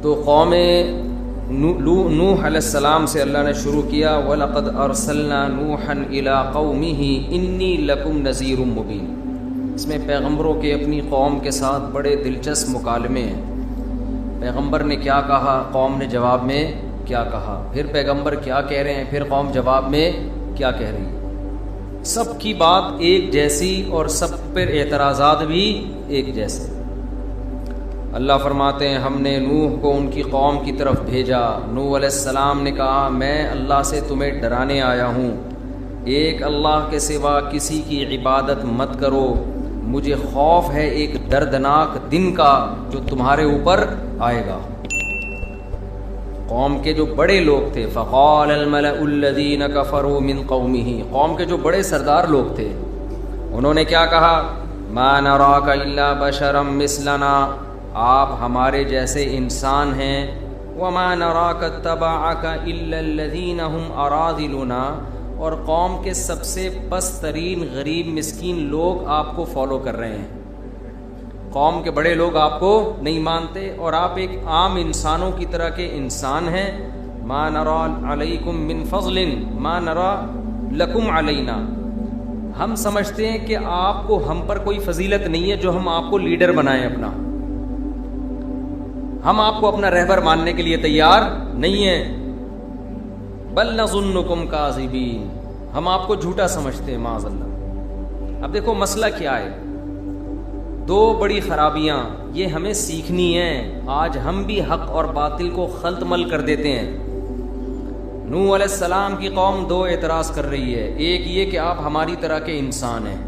تو قوم نوح علیہ السلام سے اللہ نے شروع کیا، وَلَقَدْ أَرْسَلْنَا نُوحًا إِلَىٰ قَوْمِهِ إِنِّي لَكُمْ نَذِيرٌ مُّبِينٌ۔ اس میں پیغمبروں کے اپنی قوم کے ساتھ بڑے دلچسپ مکالمے ہیں۔ پیغمبر نے کیا کہا، قوم نے جواب میں کیا کہا، پھر پیغمبر کیا کہہ رہے ہیں، پھر قوم جواب میں کیا کہہ رہی ہے۔ سب کی بات ایک جیسی اور سب پر اعتراضات بھی ایک جیسے۔ اللہ فرماتے ہیں ہم نے نوح کو ان کی قوم کی طرف بھیجا۔ نوح علیہ السلام نے کہا میں اللہ سے تمہیں ڈرانے آیا ہوں، ایک اللہ کے سوا کسی کی عبادت مت کرو، مجھے خوف ہے ایک دردناک دن کا جو تمہارے اوپر آئے گا۔ قوم کے جو بڑے لوگ تھے، فقال الملأ الذین کفروا من قومہ، قوم کے جو بڑے سردار لوگ تھے انہوں نے کیا کہا، ما نراک الا بشرا مثلنا، آپ ہمارے جیسے انسان ہیں، وما نراک اتبعک الا الذین هم اراذلنا، اور قوم کے سب سے پست ترین غریب مسکین لوگ آپ کو فالو کر رہے ہیں۔ قوم کے بڑے لوگ آپ کو نہیں مانتے اور آپ ایک عام انسانوں کی طرح کے انسان ہیں۔ ما نرى علیکم من فضل ما نرى لکم علینا، ہم سمجھتے ہیں کہ آپ کو ہم پر کوئی فضیلت نہیں ہے جو ہم آپ کو لیڈر بنائیں اپنا، ہم آپ کو اپنا رہبر ماننے کے لیے تیار نہیں ہیں۔ بل نظنکم کاذبین، ہم آپ کو جھوٹا سمجھتے ہیں معاذ اللہ۔ اب دیکھو مسئلہ کیا ہے، دو بڑی خرابیاں یہ ہمیں سیکھنی ہیں۔ آج ہم بھی حق اور باطل کو خلط مل کر دیتے ہیں۔ نوح علیہ السلام کی قوم دو اعتراض کر رہی ہے، ایک یہ کہ آپ ہماری طرح کے انسان ہیں،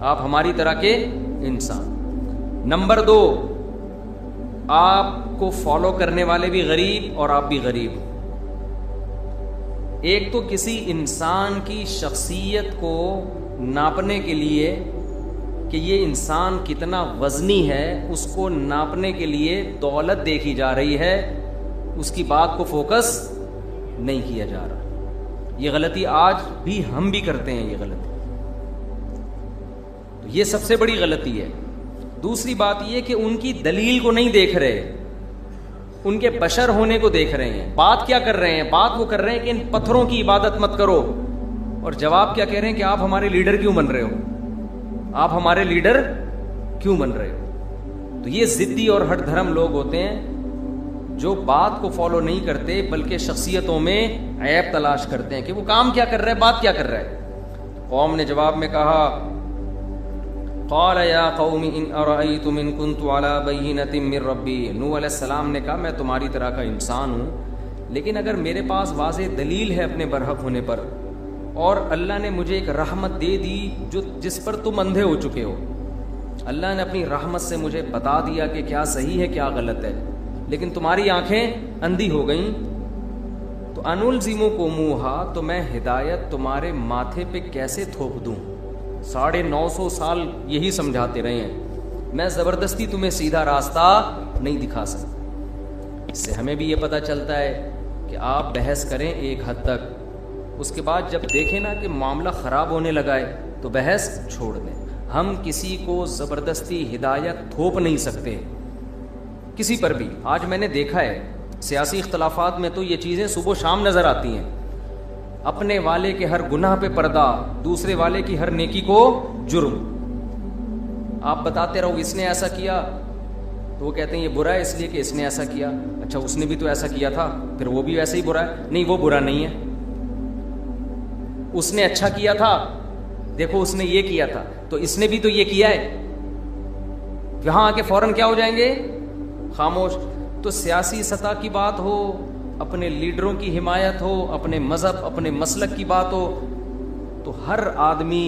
آپ ہماری طرح کے انسان، نمبر دو آپ کو فالو کرنے والے بھی غریب اور آپ بھی غریب۔ ایک تو کسی انسان کی شخصیت کو ناپنے کے لیے کہ یہ انسان کتنا وزنی ہے، اس کو ناپنے کے لیے دولت دیکھی جا رہی ہے، اس کی بات کو فوکس نہیں کیا جا رہا۔ یہ غلطی آج بھی ہم بھی کرتے ہیں، یہ غلطی، تو یہ سب سے بڑی غلطی ہے۔ دوسری بات یہ کہ ان کی دلیل کو نہیں دیکھ رہے، ان کے بشر ہونے کو دیکھ رہے ہیں۔ بات کیا کر رہے ہیں، بات وہ کر رہے ہیں کہ ان پتھروں کی عبادت مت کرو، اور جواب کیا کہہ رہے ہیں کہ آپ ہمارے لیڈر کیوں بن رہے ہو، آپ ہمارے لیڈر کیوں بن رہے ہو۔ تو یہ ضدی اور ہٹ دھرم لوگ ہوتے ہیں جو بات کو فالو نہیں کرتے بلکہ شخصیتوں میں عیب تلاش کرتے ہیں کہ وہ کام کیا کر رہا ہے، بات کیا کر رہا ہے۔ قوم نے جواب میں کہا قال یا قوم ان ارأیتم ان کنت علی بینۃ من ربی، نوح علیہ السلام نے کہا میں تمہاری طرح کا انسان ہوں، لیکن اگر میرے پاس واضح دلیل ہے اپنے برحق ہونے پر، اور اللہ نے مجھے ایک رحمت دے دی جس پر تم اندھے ہو چکے ہو، اللہ نے اپنی رحمت سے مجھے بتا دیا کہ کیا صحیح ہے کیا غلط ہے، لیکن تمہاری آنکھیں اندھی ہو گئیں، تو انلزمکموہا، تو میں ہدایت تمہارے ماتھے پہ کیسے تھوپ دوں۔ 950 سال یہی سمجھاتے رہے ہیں، میں زبردستی تمہیں سیدھا راستہ نہیں دکھا سکتا۔ اس سے ہمیں بھی یہ پتہ چلتا ہے کہ آپ بحث کریں ایک حد تک، اس کے بعد جب دیکھیں نا کہ معاملہ خراب ہونے لگا ہے تو بحث چھوڑ دیں۔ ہم کسی کو زبردستی ہدایت تھوپ نہیں سکتے کسی پر بھی۔ آج میں نے دیکھا ہے سیاسی اختلافات میں تو یہ چیزیں صبح و شام نظر آتی ہیں، اپنے والے کے ہر گناہ پہ پردہ، دوسرے والے کی ہر نیکی کو جرم۔ آپ بتاتے رہو اس نے ایسا کیا تو وہ کہتے ہیں یہ برا ہے اس لیے کہ اس نے ایسا کیا، اچھا اس نے بھی تو ایسا کیا تھا پھر وہ بھی ویسے ہی برا ہے، نہیں وہ برا نہیں ہے، اس نے اچھا کیا تھا دیکھو اس نے یہ کیا تھا تو اس نے بھی تو یہ کیا ہے، یہاں آ کے فوراً کیا ہو جائیں گے، خاموش۔ تو سیاسی سطح کی بات ہو، اپنے لیڈروں کی حمایت ہو، اپنے مذہب اپنے مسلک کی بات ہو، تو ہر آدمی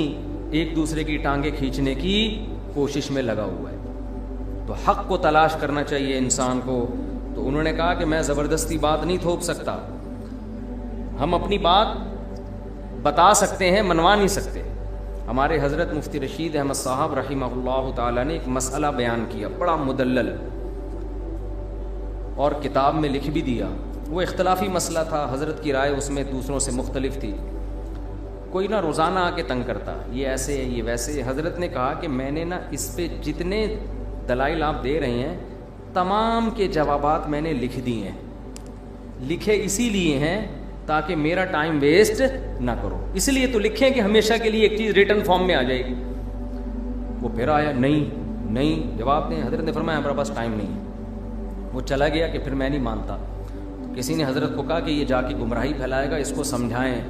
ایک دوسرے کی ٹانگیں کھینچنے کی کوشش میں لگا ہوا ہے۔ تو حق کو تلاش کرنا چاہیے انسان کو۔ تو انہوں نے کہا کہ میں زبردستی بات نہیں تھوپ سکتا، ہم اپنی بات بتا سکتے ہیں، منوا نہیں سکتے۔ ہمارے حضرت مفتی رشید احمد صاحب رحمہ اللہ تعالیٰ نے ایک مسئلہ بیان کیا بڑا مدلل، اور کتاب میں لکھ بھی دیا۔ وہ اختلافی مسئلہ تھا، حضرت کی رائے اس میں دوسروں سے مختلف تھی۔ کوئی نہ روزانہ آ کے تنگ کرتا، یہ ایسے ہے یہ ویسے ہے۔ حضرت نے کہا کہ میں نے نا اس پہ جتنے دلائل آپ دے رہے ہیں تمام کے جوابات میں نے لکھ دیے ہیں. لکھے اسی لیے ہیں تاکہ میرا ٹائم ویسٹ نہ کرو, اس لیے تو لکھیں کہ ہمیشہ کے لیے ایک چیز ریٹن فارم میں آ جائے گی. وہ پھر آیا, نہیں جواب دیں. حضرت نے فرمایا ہمارے پاس ٹائم نہیں ہے. وہ چلا گیا کہ پھر میں نہیں مانتا. کسی نے حضرت کو کہا کہ یہ جا کے گمراہی پھیلائے گا, اس کو سمجھائیں.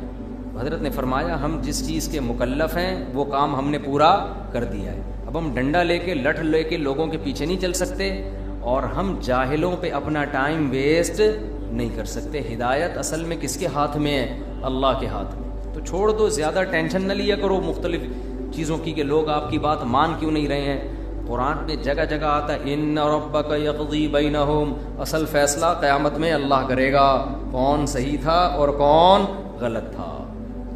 حضرت نے فرمایا ہم جس چیز کے مکلف ہیں وہ کام ہم نے پورا کر دیا ہے. اب ہم ڈنڈا لے کے لٹھ لے کے لوگوں کے پیچھے نہیں چل سکتے, اور ہم جاہلوں پہ اپنا ٹائم ویسٹ نہیں کر سکتے. ہدایت اصل میں کس کے ہاتھ میں ہے؟ اللہ کے ہاتھ میں. تو چھوڑ دو, زیادہ ٹینشن نہ لیا کرو مختلف چیزوں کی کہ لوگ آپ کی بات مان کیوں نہیں رہے ہیں. قرآن میں جگہ جگہ آتا ہے ان ربک یقضی بینہم, اصل فیصلہ قیامت میں اللہ کرے گا, کون صحیح تھا اور کون غلط تھا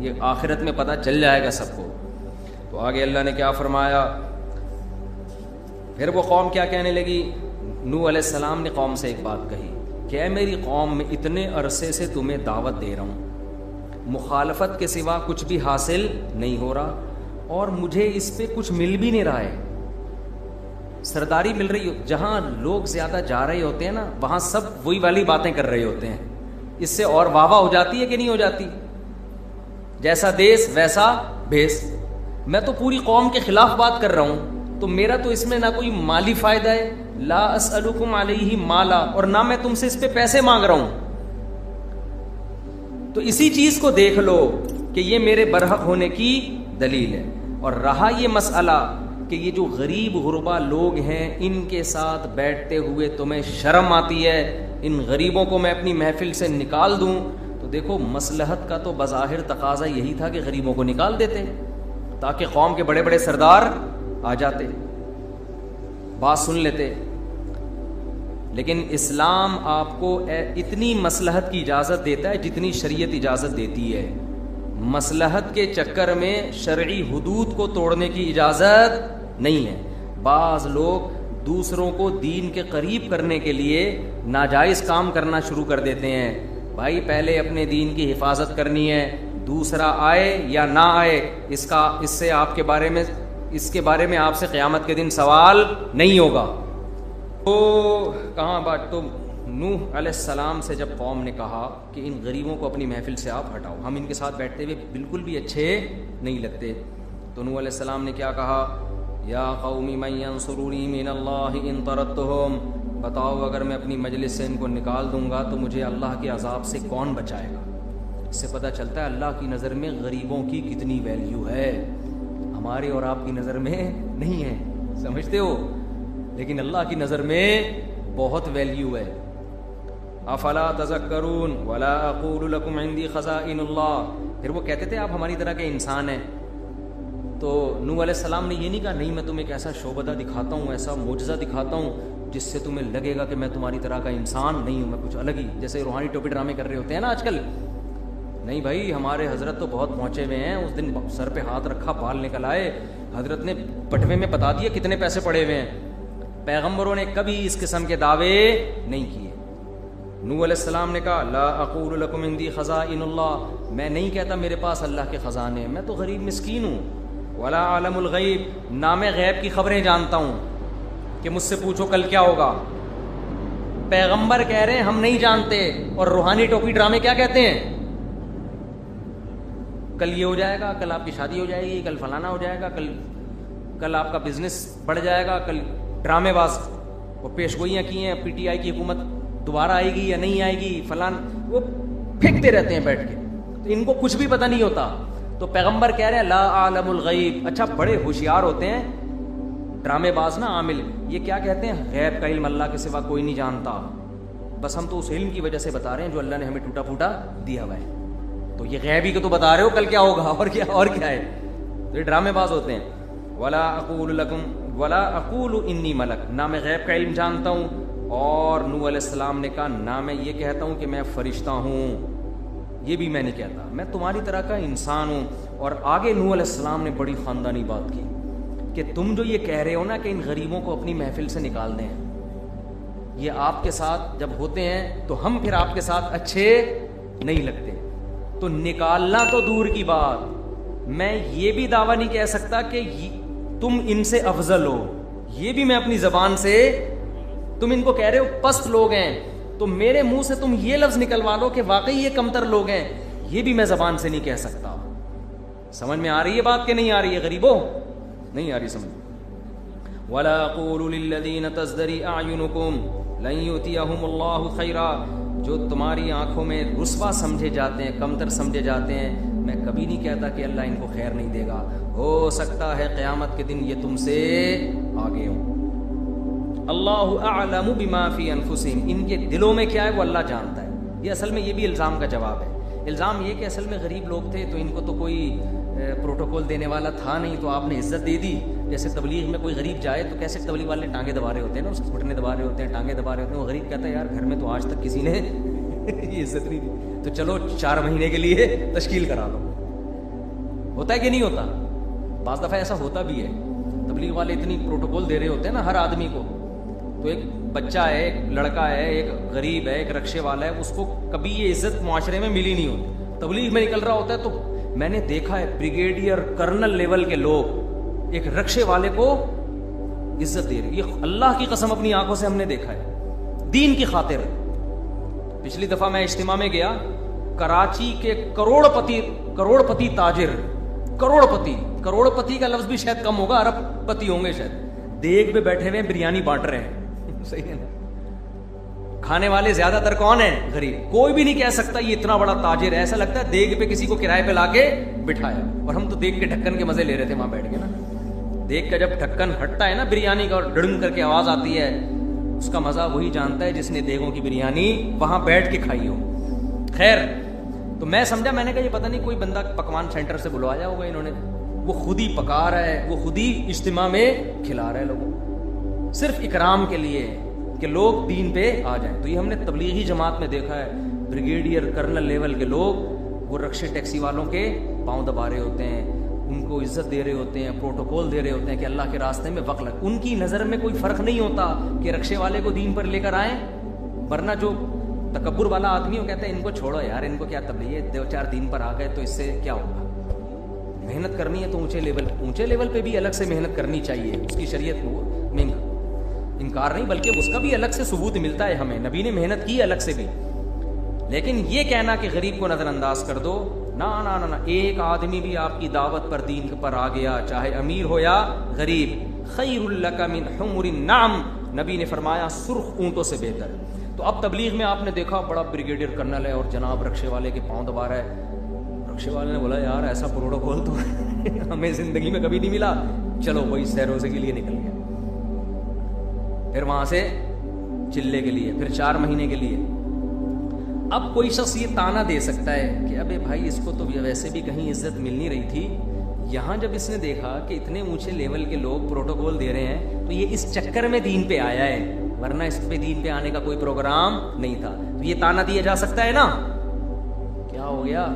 یہ آخرت میں پتہ چل جائے گا سب کو. تو آگے اللہ نے کیا فرمایا, پھر وہ قوم کیا کہنے لگی. نوح علیہ السلام نے قوم سے ایک بات کہی کہ اے میری قوم, میں اتنے عرصے سے تمہیں دعوت دے رہا ہوں, مخالفت کے سوا کچھ بھی حاصل نہیں ہو رہا, اور مجھے اس پہ کچھ مل بھی نہیں رہا ہے. سرداری مل رہی ہو, جہاں لوگ زیادہ جا رہے ہوتے ہیں نا وہاں سب وہی والی باتیں کر رہے ہوتے ہیں. اس سے اور واہ واہ ہو جاتی ہے کہ نہیں ہو جاتی؟ جیسا دیس ویسا بھیس. میں تو پوری قوم کے خلاف بات کر رہا ہوں, تو میرا تو اس میں نہ کوئی مالی فائدہ ہے, لا اسألکم علیہ مالا, اور نہ میں تم سے اس پہ پیسے مانگ رہا ہوں. تو اسی چیز کو دیکھ لو کہ یہ میرے برحق ہونے کی دلیل ہے. اور رہا یہ مسئلہ کہ یہ جو غریب غربا لوگ ہیں ان کے ساتھ بیٹھتے ہوئے تمہیں شرم آتی ہے, ان غریبوں کو میں اپنی محفل سے نکال دوں, تو دیکھو مصلحت کا تو بظاہر تقاضا یہی تھا کہ غریبوں کو نکال دیتے تاکہ قوم کے بڑے بڑے سردار آ جاتے, بات سن لیتے. لیکن اسلام آپ کو اتنی مصلحت کی اجازت دیتا ہے جتنی شریعت اجازت دیتی ہے. مصلحت کے چکر میں شرعی حدود کو توڑنے کی اجازت نہیں ہے. بعض لوگ دوسروں کو دین کے قریب کرنے کے لیے ناجائز کام کرنا شروع کر دیتے ہیں. بھائی پہلے اپنے دین کی حفاظت کرنی ہے, دوسرا آئے یا نہ آئے اس سے آپ کے بارے میں اس کے بارے میں آپ سے قیامت کے دن سوال نہیں ہوگا. تو کہاں بات, تو نوح علیہ السلام سے جب قوم نے کہا کہ ان غریبوں کو اپنی محفل سے آپ ہٹاؤ, ہم ان کے ساتھ بیٹھتے ہوئے بالکل بھی اچھے نہیں لگتے, تو نوح علیہ السلام نے کیا کہا, یا قوم من ینصرونی من اللہ ان طردتہم, بتاؤ اگر میں اپنی مجلس سے ان کو نکال دوں گا تو مجھے اللہ کے عذاب سے کون بچائے گا. اس سے پتہ چلتا ہے اللہ کی نظر میں غریبوں کی کتنی ویلیو ہے, ہماری اور آپ کی نظر میں نہیں ہے, سمجھتے ہو, لیکن اللہ کی نظر میں بہت ویلیو ہے. افلا تذکرون ولا اقول لکم عندی خزائن اللہ, پھر وہ کہتے تھے آپ ہماری طرح کے انسان ہیں. تو نوح علیہ السلام نے یہ نہیں کہا نہیں میں تمہیں ایک ایسا شعبدہ دکھاتا ہوں, ایسا معجزہ دکھاتا ہوں جس سے تمہیں لگے گا کہ میں تمہاری طرح کا انسان نہیں ہوں, میں کچھ الگ ہی, جیسے روحانی ٹوپی ڈرامے کر رہے ہوتے ہیں نا آج کل. نہیں بھائی ہمارے حضرت تو بہت پہنچے ہوئے ہیں, اس دن سر پہ ہاتھ رکھا بال نکل آئے, حضرت نے بٹوے میں بتا دیا کتنے پیسے پڑے ہوئے ہیں. پیغمبروں نے کبھی اس قسم کے دعوے نہیں کیے. نوح علیہ السلام نے کہا لا اقول لکم عندی خزائن اللہ, میں نہیں کہتا میرے پاس اللہ کے خزانے, میں تو غریب مسکین ہوں. ولا عالم الغیب, نہ میں غیب کی خبریں جانتا ہوں کہ مجھ سے پوچھو کل کیا ہوگا. پیغمبر کہہ رہے ہیں ہم نہیں جانتے, اور روحانی ٹوپی ڈرامے کیا کہتے ہیں, کل یہ ہو جائے گا, کل آپ کی شادی ہو جائے گی, کل فلانا ہو جائے گا, کل آپ کا بزنس بڑھ جائے گا, کل ڈرامے باز وہ پیش گوئیاں کی ہیں, پی ٹی آئی کی حکومت دوبارہ آئے گی یا نہیں آئے گی, فلان وہ پھینکتے رہتے ہیں بیٹھ کے, تو ان کو کچھ بھی پتہ نہیں ہوتا. تو پیغمبر کہہ رہے ہیں لا عالم الغیب, اچھا بڑے ہوشیار ہوتے ہیں ڈرامے باز نا عامل, یہ کیا کہتے ہیں غیب کا علم اللہ کے سوا کوئی نہیں جانتا, بس ہم تو اس علم کی وجہ سے بتا رہے ہیں جو اللہ نے ہمیں ٹوٹا پھوٹا دیا ہوا ہے. تو یہ غیبی کو تو بتا رہے ہو کل کیا ہوگا, اور کیا ہے, تو یہ ڈرامے باز ہوتے ہیں. ولا اقول لکم ولا اقول انی ملک, نہ میں غیب کا علم جانتا ہوں, اور نوح علیہ السلام نے کہا نہ میں یہ کہتا ہوں کہ میں فرشتہ ہوں, یہ بھی میں نہیں کہتا, میں تمہاری طرح کا انسان ہوں. اور آگے نوح علیہ السلام نے بڑی خاندانی بات کی کہ تم جو یہ کہہ رہے ہو نا کہ ان غریبوں کو اپنی محفل سے نکال دیں, یہ آپ کے ساتھ جب ہوتے ہیں تو ہم پھر آپ کے ساتھ اچھے نہیں لگتے, تو نکالنا تو دور کی بات, میں یہ بھی دعویٰ نہیں کہہ سکتا کہ تم ان سے افضل ہو, یہ بھی میں اپنی زبان سے تم ان کو کہہ رہے ہو پست لوگ ہیں، تو میرے منہ سے تم یہ لفظ نکلوا لو کہ واقعی یہ کمتر لوگ ہیں، یہ بھی میں زبان سے نہیں کہہ سکتا. سمجھ میں آ رہی ہے بات کہ نہیں آ رہی ہے غریبوں؟ نہیں آ رہی سمجھ. وَلَا قُولُوا لِلَّذِينَ تَزْدَرِي أَعْيُنُكُمْ لَن يُؤْتِيَهُمُ اللَّهُ خَيْرًا. جو تمہاری آنکھوں میں رسوا سمجھے جاتے ہیں، کمتر سمجھے جاتے ہیں، میں کبھی نہیں کہتا کہ اللہ ان کو خیر نہیں دے گا. ہو سکتا ہے قیامت کے دن یہ تم سے آگے ہوں. اللہ اعلم بما فی انفسہم، ان کے دلوں میں کیا ہے وہ اللہ جانتا ہے. یہ اصل میں یہ بھی الزام کا جواب ہے. الزام یہ کہ اصل میں غریب لوگ تھے تو ان کو تو کوئی پروٹوکول دینے والا تھا نہیں، تو آپ نے عزت دے دی. جیسے تبلیغ میں کوئی غریب جائے تو کیسے تبلیغ والے ٹانگیں دبا رہے ہوتے ہیں نا، اس کے گھٹنے دبا رہے ہوتے ہیں، ٹانگیں دبا رہے ہوتے ہیں. وہ غریب کہتا ہے یار گھر میں تو آج تک کسی نے یہ عزت نہیں دی، تو چلو 4 مہینے کے لیے تشکیل کرا لو. ہوتا ہے کہ نہیں ہوتا؟ بعض دفعہ ایسا ہوتا بھی ہے. تبلیغ والے اتنی پروٹوکول دے رہے ہوتے ہیں نا ہر آدمی کو. تو ایک بچہ ہے، ایک لڑکا ہے، ایک غریب ہے، ایک رکشے والا ہے، اس کو کبھی یہ عزت معاشرے میں ملی نہیں ہوتی. تبلیغ میں نکل رہا ہوتا ہے تو میں نے دیکھا ہے بریگیڈیئر کرنل لیول کے لوگ ایک رکشے والے کو عزت دے رہے. یہ اللہ کی قسم اپنی آنکھوں سے ہم نے دیکھا ہے دین کی خاطر. پچھلی دفعہ میں اجتماع میں گیا، کراچی کے کروڑ پتی تاجر، کروڑ پتی کا لفظ بھی شاید کم ہوگا، ارب پتی ہوں گے شاید، دیگ پہ بیٹھے ہوئے بریانی بانٹ رہے ہیں. صحیح ہے نا؟ کھانے والے زیادہ تر کون ہیں؟ غریب. کوئی بھی نہیں کہہ سکتا یہ اتنا بڑا تاجر ہے. ایسا لگتا ہے دیگ پہ کسی کو کرائے پہ لا کے بٹھایا. اور ہم تو دیگ کے ڈھکن کے مزے لے رہے تھے وہاں بیٹھ کے نا. دیگ کا جب ڈھکن ہٹتا ہے نا بریانی کا اور ڈڑنگ کر کے آواز آتی ہے، اس کا مزہ وہی جانتا ہے جس نے دیگوں کی بریانی وہاں بیٹھ کے کھائی ہو. خیر، تو میں سمجھا، میں نے کہا یہ پتہ نہیں کوئی بندہ پکوان سینٹر سے بلوایا ہوگا انہوں نے، وہ خود ہی پکا رہا ہے، وہ خود ہی اجتماع میں کھلا رہا ہے لوگوں کو، صرف اکرام کے لیے کہ لوگ دین پہ آ جائیں. تو یہ ہم نے تبلیغی جماعت میں دیکھا ہے، بریگیڈیئر کرنل لیول کے لوگ وہ رکشے ٹیکسی والوں کے پاؤں دبا رہے ہوتے ہیں، ان کو عزت دے رہے ہوتے ہیں، پروٹوکول دے رہے ہوتے ہیں کہ اللہ کے راستے میں وقت لگ. ان کی نظر میں کوئی فرق نہیں ہوتا کہ رکشے والے کو دین پر لے کر آئیں. ورنہ جو تکبر والا آدمی وہ کہتا ہے ان کو چھوڑو یار، ان کو کیا تبلیغ، 2-4 دن پر آ گئے تو اس سے کیا ہوگا. محنت کرنی ہے تو اونچے لیول پہ بھی الگ سے محنت کرنی چاہیے. اس کی شریعت میں انکار نہیں، بلکہ اس کا بھی الگ سے ثبوت ملتا ہے ہمیں. نبی نے محنت کی الگ سے بھی. لیکن یہ کہنا کہ غریب کو نظر انداز کر دو، نا نا نا نا. ایک آدمی بھی آپ کی دعوت پر دین پر آ گیا، چاہے امیر ہو یا غریب، خیر لک من حمر النعم، نبی نے فرمایا سرخ اونٹوں سے بہتر. تو اب تبلیغ میں آپ نے دیکھا بڑا بریگیڈیئر کرنل ہے اور جناب رکشے والے کے پاؤں دبا رہا ہے. رکشے والے نے بولا یار ایسا پروٹوکول تو ہمیں زندگی میں کبھی نہیں ملا. چلو وہی سیر روزے کے لیے نکل گیا، پھر وہاں سے چلے کے لیے، پھر 4 مہینے کے لیے. اب کوئی شخص یہ تانا دے سکتا ہے کہ ابے بھائی اس کو تو ویسے بھی کہیں عزت مل نہیں رہی تھی، یہاں جب اس نے دیکھا کہ اتنے اونچے لیول کے لوگ پروٹوکول دے رہے ہیں تو یہ اس چکر میں دین پہ آیا ہے، ورنہ اس پہ دین پہ آنے کا کوئی پروگرام نہیں تھا. تو یہ تانا دیا جا سکتا ہے نا. کیا ہو گیا؟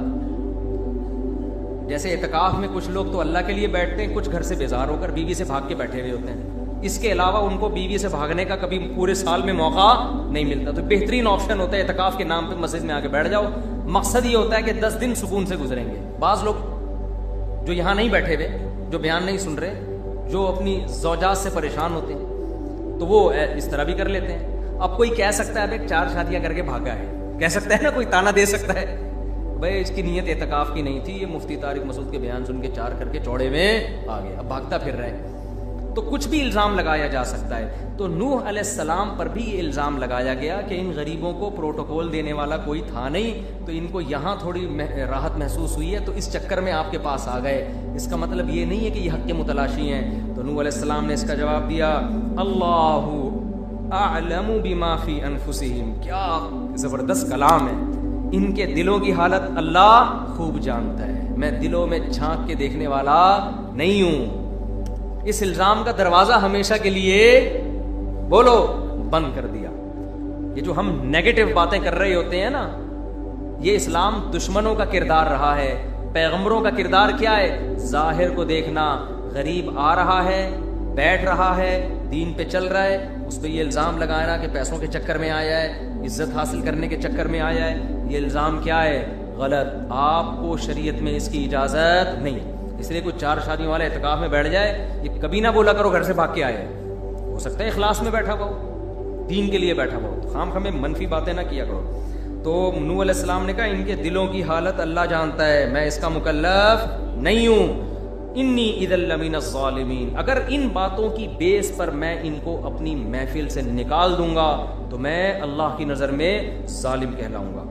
جیسے اعتکاف میں کچھ لوگ تو اللہ کے لیے بیٹھتے ہیں، کچھ گھر سے بیزار ہو کر بیوی سے بھاگ کے بیٹھے ہوئے ہوتے ہیں. اس کے علاوہ ان کو بیوی سے بھاگنے کا کبھی پورے سال میں موقع نہیں ملتا. تو بہترین آپشن ہوتا ہے اعتکاف کے نام پہ مسجد میں آ کے بیٹھ جاؤ. مقصد یہ ہوتا ہے کہ 10 دن سکون سے گزریں گے. بعض لوگ جو یہاں نہیں بیٹھے ہوئے، جو بیان نہیں سن رہے، جو اپنی زوجات سے پریشان ہوتے ہیں، تو وہ اس طرح بھی کر لیتے ہیں. اب کوئی کہہ سکتا ہے 4 شادیاں کر کے بھاگا ہے، کہہ سکتا ہے نا، کوئی تانا دے سکتا ہے بھائی اس کی نیت اعتکاف کی نہیں تھی، یہ مفتی طارق مسعود کے بیان سن کے 4 کر کے چوڑے میں آ گیا، اب بھاگتا پھر رہے. تو کچھ بھی الزام لگایا جا سکتا ہے. تو نوح علیہ السلام پر بھی یہ الزام لگایا گیا کہ ان غریبوں کو پروٹوکول دینے والا کوئی تھا نہیں، تو ان کو یہاں تھوڑی راحت محسوس ہوئی ہے تو اس چکر میں آپ کے پاس آ گئے. اس کا مطلب یہ نہیں ہے کہ یہ حق کے متلاشی ہیں. تو نوح علیہ السلام نے اس کا جواب دیا، اللہ اعلم بما فی انفسہم. کیا زبردست کلام ہے. ان کے دلوں کی حالت اللہ خوب جانتا ہے، میں دلوں میں جھانک کے دیکھنے والا نہیں ہوں. اس الزام کا دروازہ ہمیشہ کے لیے بولو بند کر دیا. یہ جو ہم نیگیٹو باتیں کر رہے ہوتے ہیں نا، یہ اسلام دشمنوں کا کردار رہا ہے. پیغمبروں کا کردار کیا ہے؟ ظاہر کو دیکھنا. غریب آ رہا ہے، بیٹھ رہا ہے، دین پہ چل رہا ہے، اس پہ یہ الزام لگانا کہ پیسوں کے چکر میں آیا ہے، عزت حاصل کرنے کے چکر میں آیا ہے. یہ الزام کیا ہے؟ غلط. آپ کو شریعت میں اس کی اجازت نہیں. اس لیے کوئی 4 شادیوں والے اعتکاف میں بیٹھ جائے، یہ کبھی نہ بولا کرو گھر سے بھاگ کے آئے. ہو سکتا ہے اخلاص میں بیٹھا ہو، دین کے لیے بیٹھا ہوا ہو، خام خامے منفی باتیں نہ کیا کرو. تو نوح علیہ السلام نے کہا ان کے دلوں کی حالت اللہ جانتا ہے، میں اس کا مکلف نہیں ہوں. انی اذا لمن الظالمین، اگر ان باتوں کی بیس پر میں ان کو اپنی محفل سے نکال دوں گا تو میں اللہ کی نظر میں ظالم کہلاؤں گا.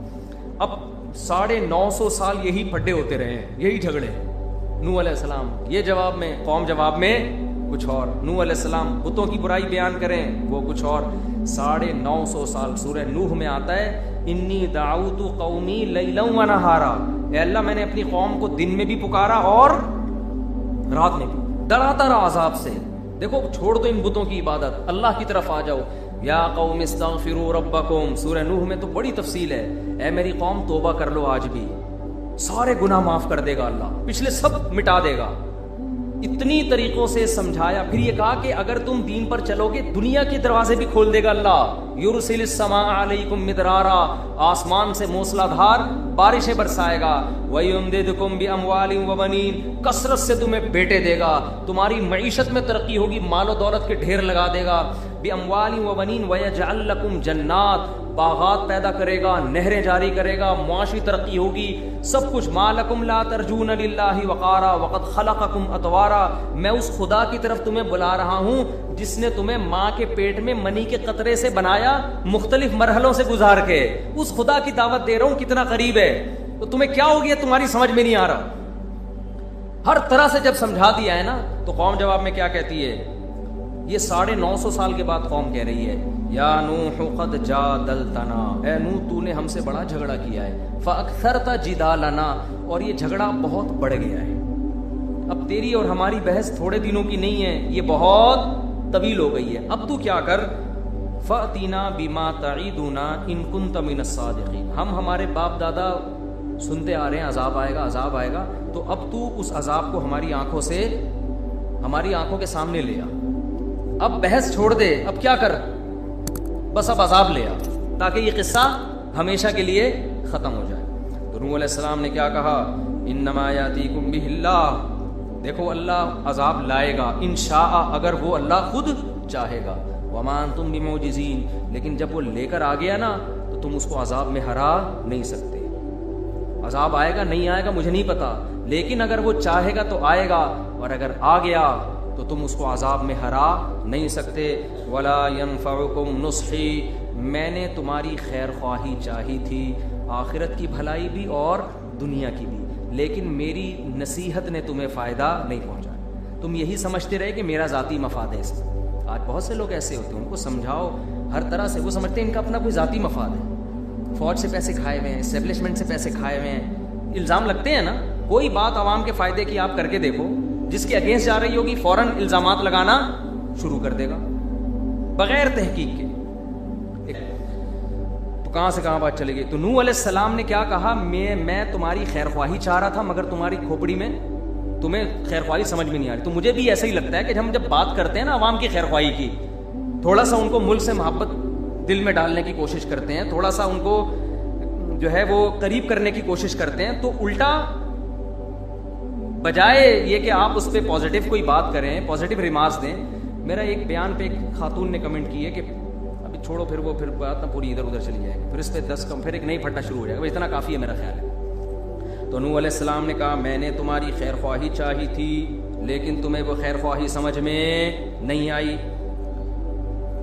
اب 950 سال یہی پھڈے ہوتے رہے ہیں، یہی جھگڑے. نوح علیہ السلام یہ جواب میں، قوم جواب میں کچھ اور. نوح علیہ السلام بتوں کی برائی بیان کریں، وہ کچھ اور. 950 سال سورہ نوح میں آتا ہے انی دعوت قومی لیلا و نہارا، اے اللہ میں نے اپنی قوم کو دن میں بھی پکارا اور رات میں بھی، ڈراتا رہا عذاب سے. دیکھو چھوڑ دو ان بتوں کی عبادت، اللہ کی طرف آ جاؤ. یا قوم استغفروا ربکم، سورہ نوح میں تو بڑی تفصیل ہے. اے میری قوم توبہ کر لو، آج بھی سارے گناہ معاف کر دے گا اللہ، پچھلے سب مٹا دے گا. اتنی طریقوں سے سمجھایا. پھر یہ کہا کہ اگر تم دین پر چلو گے دنیا کے دروازے بھی کھول دے گا اللہ. یرسل السماء علیکم مدرارا، آسمان سے موسلا دھار بارشیں برسائے گا. وَيُمْدِدْكُمْ بِأَمْوَالٍ وَبَنِينَ، کثرت سے تمہیں بیٹے دے گا، تمہاری معیشت میں ترقی ہوگی، مال و دولت کے ڈھیر لگا دے گا. بِأَمْوَالٍ وَبَنِينَ وَيَجْعَلْ لَكُمْ جَنَّاتٍ، باغات پیدا کرے گا، نہریں جاری کرے گا، معاشی ترقی ہوگی، سب کچھ. مَا لَكُمْ لَا تَرْجُونَ لِلَّهِ وَقَارًا وَقَدْ خَلَقَكُمْ أَطْوَارًا، میں اس خدا کی طرف تمہیں بلا رہا ہوں جس نے تمہیں ماں کے پیٹ میں منی کے قطرے سے بنایا، مختلف مرحلوں سے گزار کے. اس خدا کی دعوت دے رہا ہوں، کتنا قریب ہے. تو تمہیں کیا ہو گیا، تمہاری سمجھ میں نہیں آ رہا. ہر طرح سے جب سمجھا دیا ہے نا تو قوم جواب میں کیا کہتی ہے. یہ 950 سال کے بعد قوم کہہ رہی ہے یا نوح قد جادلتنا، اے نوح تو نے ہم سے بڑا جھگڑا کیا ہے. فاکثرت جدالنا، اور یہ جھگڑا بہت بڑھ گیا ہے. اب تیری اور ہماری بحث تھوڑے دنوں کی نہیں ہے، یہ بہت طویل ہو گئی ہے. اب تو کیا کر، فأتینا بما تعیدنا ان کنت من الصادقین، ہم ہمارے باپ دادا سنتے آ رہے ہیں عذاب آئے گا عذاب آئے گا، تو اب تو اس عذاب کو ہماری آنکھوں کے سامنے لے آ. اب بحث چھوڑ دے، اب کیا کر، بس اب عذاب لے آ تاکہ یہ قصہ ہمیشہ کے لیے ختم ہو جائے. تو نوح علیہ السلام نے کیا کہا، انما یاتیکم بہ اللہ، دیکھو اللہ عذاب لائے گا انشاء، اگر وہ اللہ خود چاہے گا. وما انتم بمعجزین، لیکن جب وہ لے کر آ گیا نا تو تم اس کو عذاب میں ہرا نہیں سکتے. عذاب آئے گا نہیں آئے گا مجھے نہیں پتا، لیکن اگر وہ چاہے گا تو آئے گا، اور اگر آ گیا تو تم اس کو عذاب میں ہرا نہیں سکتے. ولا ينفعكم نصحی، میں نے تمہاری خیر خواہی چاہی تھی، آخرت کی بھلائی بھی اور دنیا کی بھی، لیکن میری نصیحت نے تمہیں فائدہ نہیں پہنچا. تم یہی سمجھتے رہے کہ میرا ذاتی مفاد ہے اس میں. آج بہت سے لوگ ایسے ہوتے ہیں، ان کو سمجھاؤ ہر طرح سے، وہ سمجھتے ہیں ان کا اپنا کوئی ذاتی مفاد ہے. فوج سے پیسے کھائے ہوئے ہیں، اسٹیبلشمنٹ سے پیسے کھائے ہوئے ہیں، الزام لگتے ہیں نا. کوئی بات عوام کے فائدے کی آپ کر کے دیکھو، جس کے اگینسٹ جا رہی ہوگی فوراً الزامات لگانا شروع کر دے گا بغیر تحقیق کے. تو کہاں سے کہاں بات چلے گئی. تو نوح علیہ السلام نے کیا کہا، میں تمہاری خیر خواہی چاہ رہا تھا، مگر تمہاری کھوپڑی میں تمہیں خیر خواہی سمجھ میں نہیں آ رہی. تو مجھے بھی ایسا ہی لگتا ہے کہ ہم جب بات کرتے ہیں نا عوام کی خیر خواہی کی، تھوڑا سا ان کو ملک سے محبت دل میں ڈالنے کی کوشش کرتے ہیں، تھوڑا سا ان کو جو ہے وہ قریب کرنے کی کوشش کرتے ہیں، تو الٹا بجائے یہ کہ آپ اس پہ پازیٹیو کوئی بات کریں، پازیٹیو ریمارکس دیں. میرا ایک بیان پہ ایک خاتون نے کمنٹ کی ہے کہ ابھی چھوڑو، پھر وہ پھر بات نہ پوری ادھر ادھر چلی جائے گی، پھر اس پہ 10 کم، پھر ایک نئی پھٹنا شروع ہو جائے گا. اتنا کافی ہے میرا خیال ہے. تو نوح علیہ السلام نے کہا میں نے تمہاری خیر خواہی چاہی تھی، لیکن تمہیں وہ خیر خواہی سمجھ میں نہیں آئی.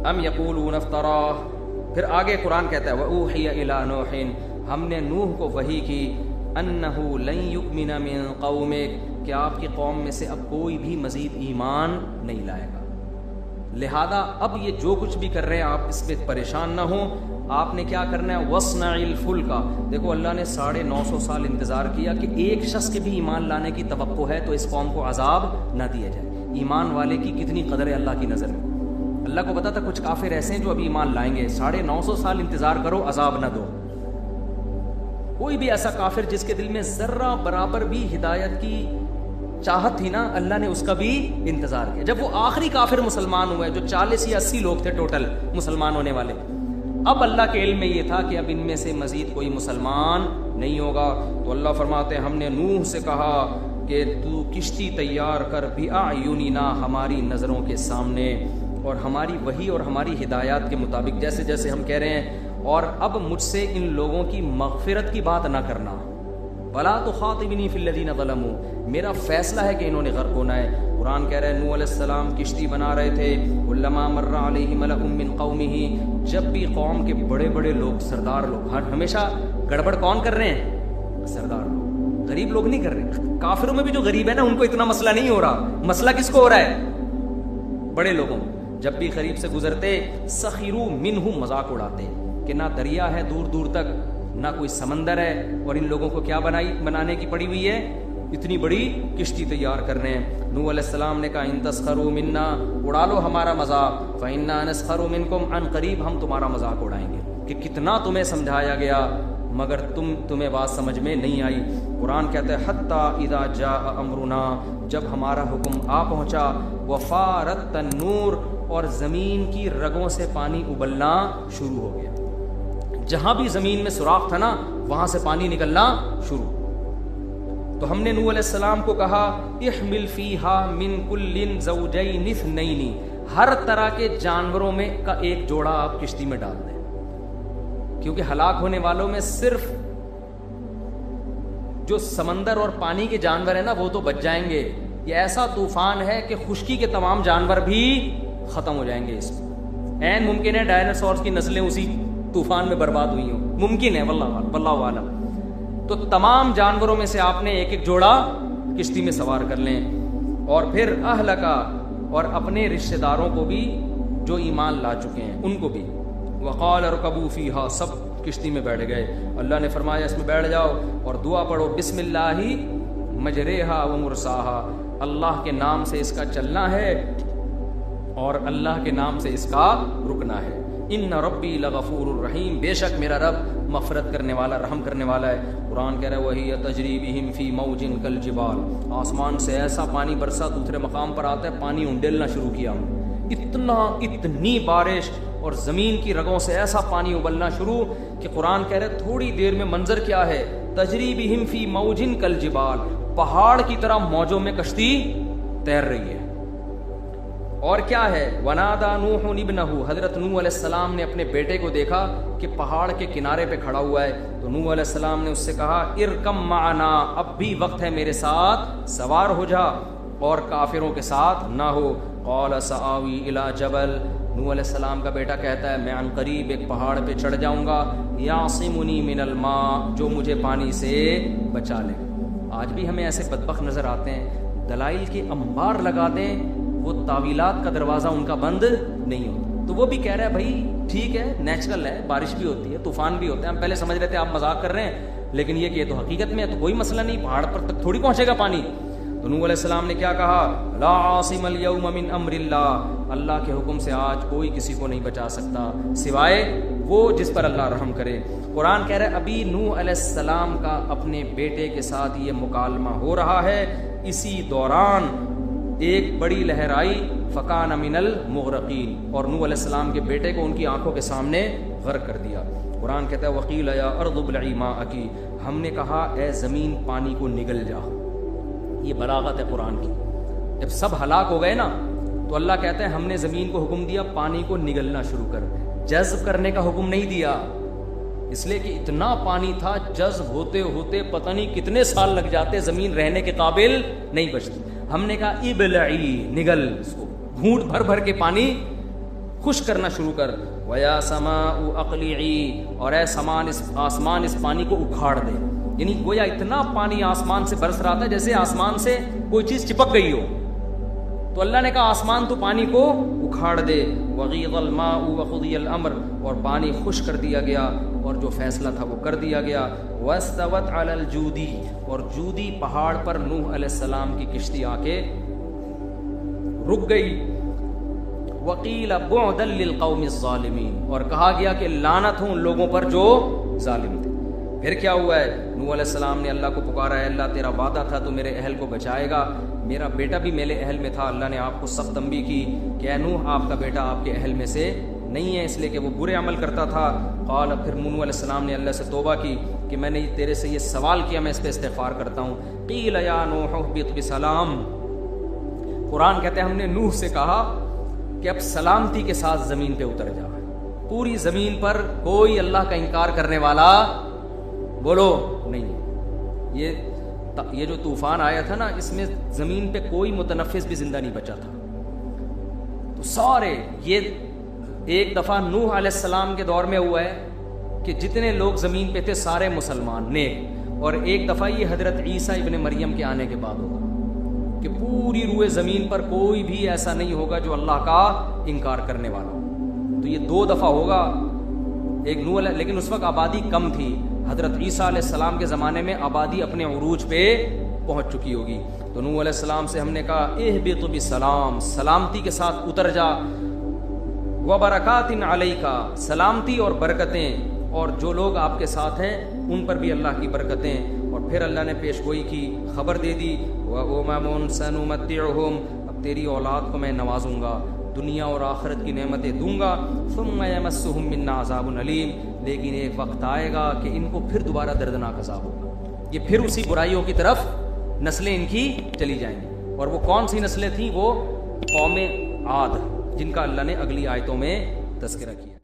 ام یقولون افترا، پھر آگے قرآن کہتا ہے وَأُوحِيَ إِلَىٰ نُوحٍ، ہم نے نوح کو وحی کی، أَنَّهُ لَن يُؤْمِنَ مِن قَوْمِكَ، کہ آپ کی قوم میں سے اب کوئی بھی مزید ایمان نہیں لائے گا. لہذا اب یہ جو کچھ بھی کر رہے ہیں آپ اس پہ پریشان نہ ہوں. آپ نے کیا کرنا ہے، وَاصْنَعِ الْفُلْكَ، دیکھو اللہ نے 950 سال انتظار کیا کہ ایک شخص کے بھی ایمان لانے کی توقع ہے تو اس قوم کو عذاب نہ دیا جائے. ایمان والے کی کتنی قدر ہے اللہ کی نظر میں. اللہ کو پتا تھا کچھ کافر ایسے ہیں جو ابھی ایمان لائیں گے، 950 سال انتظار کرو عذاب نہ دو. کوئی بھی ایسا کافر جس کے دل میں ذرہ برابر بھی ہدایت کی چاہت تھی نا، اللہ نے اس کا بھی انتظار کیا. جب وہ آخری کافر مسلمان ہوئے جو 40 یا 80 لوگ تھے ٹوٹل مسلمان ہونے والے، اب اللہ کے علم میں یہ تھا کہ اب ان میں سے مزید کوئی مسلمان نہیں ہوگا. تو اللہ فرماتے ہیں ہم نے نوح سے کہا کہ تو کشتی تیار کر بِأَعْيُنِنَا، ہماری نظروں کے سامنے، اور ہماری وحی اور ہماری ہدایات کے مطابق جیسے جیسے ہم کہہ رہے ہیں. اور اب مجھ سے ان لوگوں کی مغفرت کی بات نہ کرنا. ولا تخاطبنی فی الذین ظلموا, میرا فیصلہ ہے کہ انہوں نے غرق ہونا ہے. قرآن کہہ رہا ہے نوح علیہ السلام کشتی بنا رہے تھے. کلما مر علیہ ملأ من قومہ, جب بھی قوم کے بڑے بڑے لوگ, سردار لوگ, ہمیشہ گڑبڑ کون کر رہے ہیں؟ سردار لوگ, غریب لوگ نہیں کر رہے. کافروں میں بھی جو غریب ہے نا ان کو اتنا مسئلہ نہیں ہو رہا, مسئلہ کس کو ہو رہا ہے؟ بڑے لوگوں. جب بھی قریب سے گزرتے سخروا منہ, مذاق اڑاتے کہ نہ دریا ہے دور دور تک, نہ کوئی سمندر ہے, اور ان لوگوں کو کیا بنانے کی پڑی ہوئی ہے؟ اتنی بڑی کشتی تیار کر رہے ہیں. نوح علیہ السلام نے کہا ان تسخروا منا, اڑا لو ہمارا مذاق, فإنا نسخر منکم, عن قریب ہم تمہارا مذاق اڑائیں گے. کہ کتنا تمہیں سمجھایا گیا مگر تمہیں بات سمجھ میں نہیں آئی. قرآن کہتا ہے حتی اذا جاء امرنا, جب ہمارا حکم آ پہنچا, وفارت النور, اور زمین کی رگوں سے پانی ابلنا شروع ہو گیا. جہاں بھی زمین میں سوراخ تھا نا وہاں سے پانی نکلنا شروع. تو ہم نے نوح علیہ السلام کو کہا احمل فیہا من کل زوجین اثنین, ہر طرح کے جانوروں میں کا ایک جوڑا آپ کشتی میں ڈال دیں, کیونکہ ہلاک ہونے والوں میں صرف جو سمندر اور پانی کے جانور ہیں نا وہ تو بچ جائیں گے. یہ ایسا طوفان ہے کہ خشکی کے تمام جانور بھی ختم ہو جائیں گے. اس میں عین ممکن ہے ڈائناسورز کی نسلیں اسی طوفان میں برباد ہوئی ہوں, ممکن ہے, واللہ عالم. تو تمام جانوروں میں سے آپ نے ایک ایک جوڑا کشتی میں سوار کر لیں, اور پھر اہلکا, اور اپنے رشتہ داروں کو بھی جو ایمان لا چکے ہیں ان کو بھی. وقال ارکبوا فیہا, سب کشتی میں بیٹھ گئے. اللہ نے فرمایا اس میں بیٹھ جاؤ اور دعا پڑھو, بسم اللہ مجریہا و مرساہا, اللہ کے نام سے اس کا چلنا ہے اور اللہ کے نام سے اس کا رکنا ہے. ان ربی لغفور الرحیم, بے شک میرا رب مغفرت کرنے والا, رحم کرنے والا ہے. قرآن کہہ رہا ہے وہی تجری بہم فی موج کالجبال, آسمان سے ایسا پانی برسا, دوسرے مقام پر آتا ہے پانی انڈیلنا شروع کیا, اتنی بارش, اور زمین کی رگوں سے ایسا پانی ابلنا شروع کہ قرآن کہہ رہا ہے تھوڑی دیر میں منظر کیا ہے, تجری بہم فی موج کالجبال, پہاڑ کی طرح موجوں میں کشتی تیر رہی ہے. اور کیا ہے, ونادا نوح ابنہ, حضرت نوح علیہ السلام نے اپنے بیٹے کو دیکھا کہ پہاڑ کے کنارے پہ کھڑا ہوا ہے. تو نوح علیہ السلام نے اس سے کہا ارکم معنا, اب بھی وقت ہے میرے ساتھ سوار ہو جا اور کافروں کے ساتھ نہ ہو. قال سآوی الی جبل, نوح علیہ السلام کا بیٹا کہتا ہے میں عن قریب ایک پہاڑ پہ چڑھ جاؤں گا, یعصمنی من الماء, جو مجھے پانی سے بچا لے. آج بھی ہمیں ایسے بدبخت نظر آتے ہیں, دلائل کے انبار لگا دیں, وہ تعویلات کا دروازہ ان کا بند نہیں ہوتا. تو وہ بھی کہہ رہا ہے بھائی ٹھیک ہے, نیچرل ہے, بارش بھی ہوتی ہے, طوفان بھی ہوتے ہیں. ہم پہلے سمجھ رہے تھے آپ مذاق کر رہے ہیں, لیکن یہ کہ یہ تو حقیقت میں ہے, تو کوئی مسئلہ نہیں, پہاڑ پر تک تھوڑی پہنچے گا پانی. تو نوح علیہ السلام نے کیا کہا, لا عاصم اليوم من امر اللہ, اللہ کے حکم سے آج کوئی کسی کو نہیں بچا سکتا سوائے وہ جس پر اللہ رحم کرے. قرآن کہہ رہا ہے ابھی نوح علیہ السلام کا اپنے بیٹے کے ساتھ یہ مکالمہ ہو رہا ہے, اسی دوران ایک بڑی لہر آئی, فکان من المغرقین, اور نوح علیہ السلام کے بیٹے کو ان کی آنکھوں کے سامنے غرق کر دیا. قرآن کہتا ہے وقیل یا ارض ابلعی ماءکی, ہم نے کہا اے زمین پانی کو نگل جا. یہ بلاغت ہے قرآن کی. جب سب ہلاک ہو گئے نا تو اللہ کہتا ہے ہم نے زمین کو حکم دیا پانی کو نگلنا شروع کر, جذب کرنے کا حکم نہیں دیا, اس لیے کہ اتنا پانی تھا جذب ہوتے ہوتے پتہ نہیں کتنے سال لگ جاتے, زمین رہنے کے قابل نہیں بچتی. ہم نے کہا ابلعی, نگل, اس کو گھونٹ بھر بھر کے پانی خشک کرنا شروع کر. ویا سماء اقلعی, اور اے آسمان اس پانی کو اکھاڑ دے. یعنی گویا اتنا پانی آسمان سے برس رہا تھا جیسے آسمان سے کوئی چیز چپک گئی ہو. تو اللہ نے کہا آسمان تو پانی کو اکھاڑ دے. وغیض الماء وقضی الامر, اور پانی خشک کر دیا گیا اور جو فیصلہ تھا وہ کر دیا گیا. واستوت علی الجودی, اور جودی پہاڑ پر نوح علیہ السلام کی کشتی آ کے رک گئی. وقیل بعدا للقوم الظالمین, اور کہا گیا کہ لعنت ہو ان لوگوں پر جو ظالم تھے. پھر کیا ہوا ہے, نوح علیہ السلام نے اللہ کو پکارا, ہے اللہ تیرا وعدہ تھا تو میرے اہل کو بچائے گا, میرا بیٹا بھی میرے اہل میں تھا. اللہ نے آپ کو سخت تنبیہ کی کہ اے نوح آپ کا بیٹا آپ کے اہل میں سے نہیں ہے, اس لیے کہ وہ برے عمل کرتا تھا. قال, پھر نوح علیہ السلام نے اللہ سے توبہ کی کہ میں نے تیرے سے یہ سوال کیا, میں اس پہ استغفار کرتا ہوں. قیل یا نوح اہبط بسلام, قرآن کہتے ہیں ہم نے نوح سے کہا کہ اب سلامتی کے ساتھ زمین پہ اتر جا. پوری زمین پر کوئی اللہ کا انکار کرنے والا بولو نہیں. یہ جو طوفان آیا تھا نا، اس میں زمین پہ کوئی متنفس بھی زندہ نہیں بچا تھا. تو سارے، یہ ایک دفعہ نوح علیہ السلام کے دور میں ہوا ہے کہ جتنے لوگ زمین پہ تھے سارے مسلمان نیک، اور ایک دفعہ یہ حضرت عیسیٰ ابن مریم کے آنے کے بعد ہوگا کہ پوری روئے زمین پر کوئی بھی ایسا نہیں ہوگا جو اللہ کا انکار کرنے والا ہو. تو یہ 2 دفعہ ہوگا. ایک نوح علیہ، لیکن اس وقت آبادی کم تھی. حضرت عیسیٰ علیہ السلام کے زمانے میں آبادی اپنے عروج پہ پہنچ چکی ہوگی. تو نوح علیہ السلام سے ہم نے کہا اہبط بسلام، سلامتی کے ساتھ اتر جا، وبرکات علیکا، سلامتی اور برکتیں، اور جو لوگ آپ کے ساتھ ہیں ان پر بھی اللہ کی برکتیں. اور پھر اللہ نے پیش گوئی کی، خبر دے دی وَأُمَمٌ سَنُمَتِّعُهُمْ، اب تیری اولاد کو میں نوازوں گا، دنیا اور آخرت کی نعمتیں دوں گا. ثم يمسهم منا عذاب علیم، لیکن ایک وقت آئے گا کہ ان کو پھر دوبارہ دردناک عذاب ہوگا. یہ پھر اسی برائیوں کی طرف نسلیں ان کی چلی جائیں گی. اور وہ کون سی نسلیں تھیں؟ وہ قوم عاد، جن کا اللہ نے اگلی آیتوں میں تذکرہ کیا.